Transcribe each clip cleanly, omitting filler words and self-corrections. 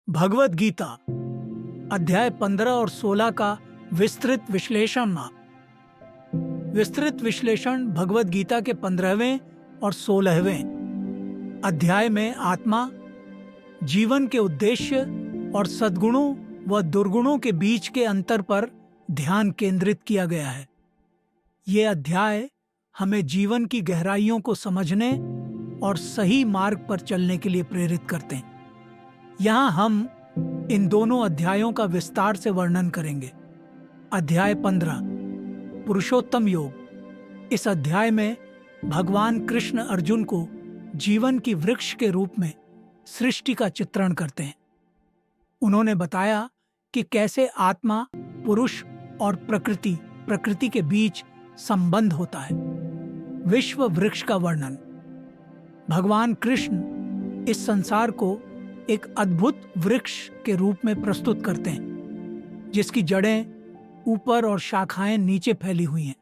भगवद गीता अध्याय 15 और 16 का विस्तृत विश्लेषण। विस्तृत विश्लेषण भगवद गीता के 15वें और 16वें अध्याय में आत्मा, जीवन के उद्देश्य और सद्गुणों व दुर्गुणों के बीच के अंतर पर ध्यान केंद्रित किया गया है। ये अध्याय हमें जीवन की गहराइयों को समझने और सही मार्ग पर चलने के लिए प्रेरित करते हैं। यहाँ हम इन दोनों अध्यायों का विस्तार से वर्णन करेंगे। अध्याय 15 पुरुषोत्तम योग। इस अध्याय में भगवान कृष्ण अर्जुन को जीवन की वृक्ष के रूप में सृष्टि का चित्रण करते हैं। उन्होंने बताया कि कैसे आत्मा, पुरुष और प्रकृति के बीच संबंध होता है। विश्व वृक्ष का वर्णन। भगवान कृष्ण इस संसार को एक अद्भुत वृक्ष के रूप में प्रस्तुत करते हैं, जिसकी जड़ें ऊपर और शाखाएं नीचे फैली हुई हैं।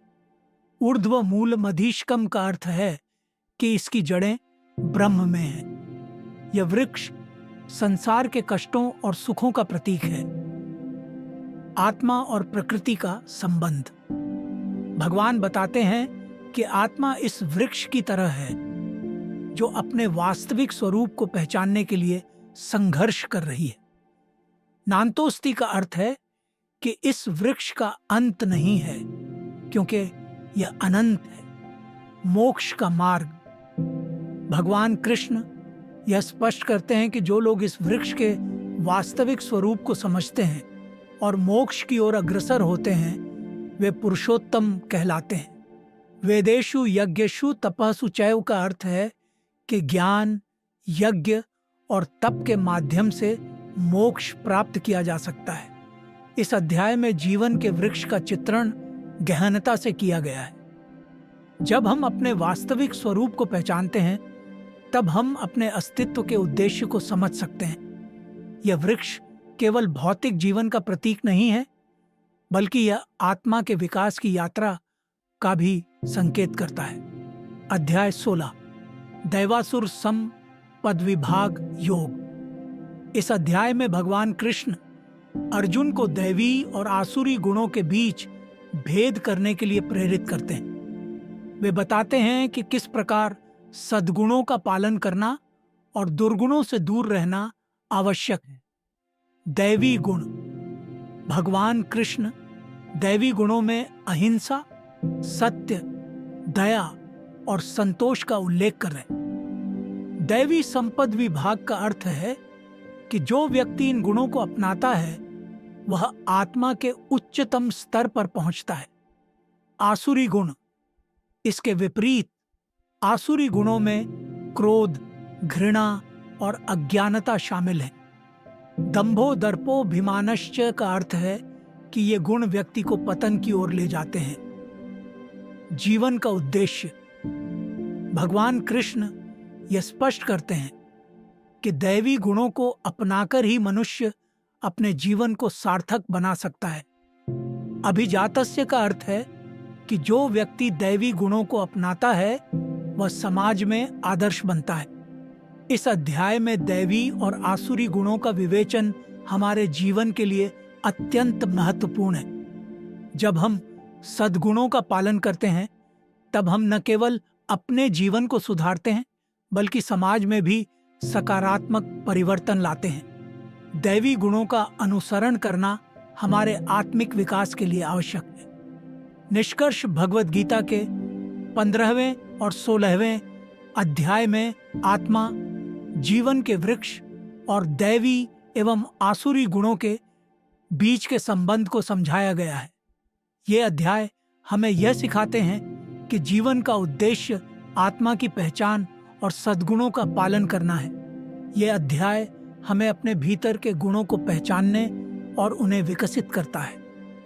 ऊर्ध्व मूल मधीशकम का अर्थ है कि इसकी जड़ें ब्रह्म में हैं। यह वृक्ष संसार के कष्टों और सुखों का प्रतीक है। आत्मा और प्रकृति का संबंध। भगवान बताते हैं कि आत्मा इस वृक्ष की तरह है जो अपने वास्तविक स्वरूप को पहचानने के लिए संघर्ष कर रही है। नान्तोस्ति का अर्थ है कि इस वृक्ष का अंत नहीं है, क्योंकि यह अनंत है। मोक्ष का मार्ग। भगवान कृष्ण यह स्पष्ट करते हैं कि जो लोग इस वृक्ष के वास्तविक स्वरूप को समझते हैं और मोक्ष की ओर अग्रसर होते हैं, वे पुरुषोत्तम कहलाते हैं। वेदेषु यज्ञेषु तपस्सु चैव का अर्थ है कि ज्ञान, यज्ञ और तप के माध्यम से मोक्ष प्राप्त किया जा सकता है। इस अध्याय में जीवन के वृक्ष का चित्रण गहनता से किया गया है। जब हम अपने वास्तविक स्वरूप को पहचानते हैं, तब हम अपने अस्तित्व के उद्देश्य को समझ सकते हैं। यह वृक्ष केवल भौतिक जीवन का प्रतीक नहीं है, बल्कि यह आत्मा के विकास की यात्रा का भी संकेत करता है। अध्याय 16 दैवासुर सम पद विभाग योग। इस अध्याय में भगवान कृष्ण अर्जुन को दैवी और आसुरी गुणों के बीच भेद करने के लिए प्रेरित करते हैं। वे बताते हैं कि किस प्रकार सद्गुणों का पालन करना और दुर्गुणों से दूर रहना आवश्यक है। दैवी गुण। भगवान कृष्ण दैवी गुणों में अहिंसा, सत्य, दया और संतोष का उल्लेख कर रहे हैं। दैवी संपद विभाग का अर्थ है कि जो व्यक्ति इन गुणों को अपनाता है, वह आत्मा के उच्चतम स्तर पर पहुंचता है। आसुरी गुण। इसके विपरीत आसुरी गुणों में क्रोध, घृणा और अज्ञानता शामिल है। दंभो दर्पोभिमानश्च का अर्थ है कि ये गुण व्यक्ति को पतन की ओर ले जाते हैं। जीवन का उद्देश्य। भगवान कृष्ण यह स्पष्ट करते हैं कि दैवी गुणों को अपनाकर ही मनुष्य अपने जीवन को सार्थक बना सकता है। अभिजातस्य का अर्थ है कि जो व्यक्ति दैवी गुणों को अपनाता है, वह समाज में आदर्श बनता है। इस अध्याय में दैवी और आसुरी गुणों का विवेचन हमारे जीवन के लिए अत्यंत महत्वपूर्ण है। जब हम सद्गुणों का पालन करते हैं, तब हम न केवल अपने जीवन को सुधारते हैं, बल्कि समाज में भी सकारात्मक परिवर्तन लाते हैं। दैवी गुणों का अनुसरण करना हमारे आत्मिक विकास के लिए आवश्यक है। निष्कर्ष भगवद गीता के 15वें और 16वें अध्याय में आत्मा, जीवन के वृक्ष और दैवी एवं आसुरी गुणों के बीच के संबंध को समझाया गया है। ये अध्याय हमें यह सिखाते हैं कि जीवन का उद्देश्य आत्मा की पहचान और सद्गुणों का पालन करना है। यह अध्याय हमें अपने भीतर के गुणों को पहचानने और उन्हें विकसित करता है।